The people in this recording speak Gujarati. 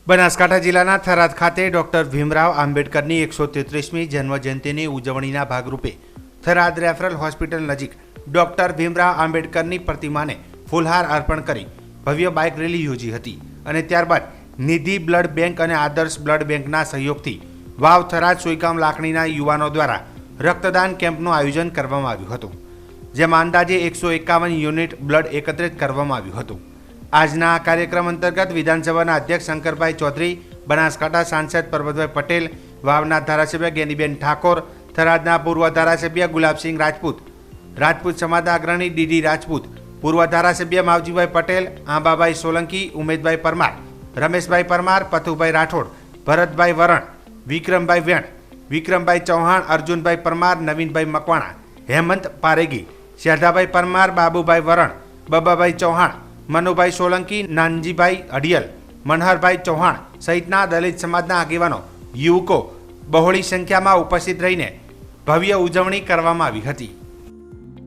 બનાસકાંઠા જિલ્લાના થરાદ ખાતે ડોક્ટર ભીમરાવ આંબેડકરની 133મી જન્મજયંતિની ઉજવણીના ભાગરૂપે થરાદ રેફરલ હોસ્પિટલ નજીક ડોક્ટર ભીમરાવ આંબેડકરની પ્રતિમાને ફૂલહાર અર્પણ કરી ભવ્ય બાઇક રેલી યોજી હતી અને ત્યારબાદ નિધિ બ્લડ બેંક અને આદર્શ બ્લડ બેંકના સહયોગથી વાવ થરાદ સોયગામ લાખણીના યુવાનો દ્વારા રક્તદાન કેમ્પનું આયોજન કરવામાં આવ્યું હતું, જેમાં અંદાજે 151 યુનિટ બ્લડ એકત્રિત કરવામાં આવ્યું હતું। આજના આ કાર્યક્રમ અંતર્ગત વિધાનસભાના અધ્યક્ષ શંકરભાઈ ચૌધરી, બનાસકાંઠા સાંસદ પરબતભાઈ પટેલ, વાવના ધારાસભ્ય ગેનીબેન ઠાકોર, થરાદના પૂર્વ ધારાસભ્ય ગુલાબસિંહ રાજપૂત, રાજપૂત સમાજના અગ્રણી ડીડી રાજપૂત, પૂર્વ ધારાસભ્ય માવજીભાઈ પટેલ, આંબાભાઈ સોલંકી, ઉમેદભાઈ પરમાર, રમેશભાઈ પરમાર, પથુભાઈ રાઠોડ, ભરતભાઈ વરણ, વિક્રમભાઈ વેણ, વિક્રમભાઈ ચૌહાણ, અર્જુનભાઈ પરમાર, નવીનભાઈ મકવાણા, હેમંત પારેગી, શારદાભાઈ પરમાર, બાબુભાઈ વરણ, બબાભાઈ ચૌહાણ, મનુભાઈ સોલંકી, નાનજીભાઈ અડિયલ, મનહરભાઈ ચૌહાણ સહિતના દલિત સમાજના આગેવાનો, યુવકો બહોળી સંખ્યામાં ઉપસ્થિત રહીને ભવ્ય ઉજવણી કરવામાં આવી હતી।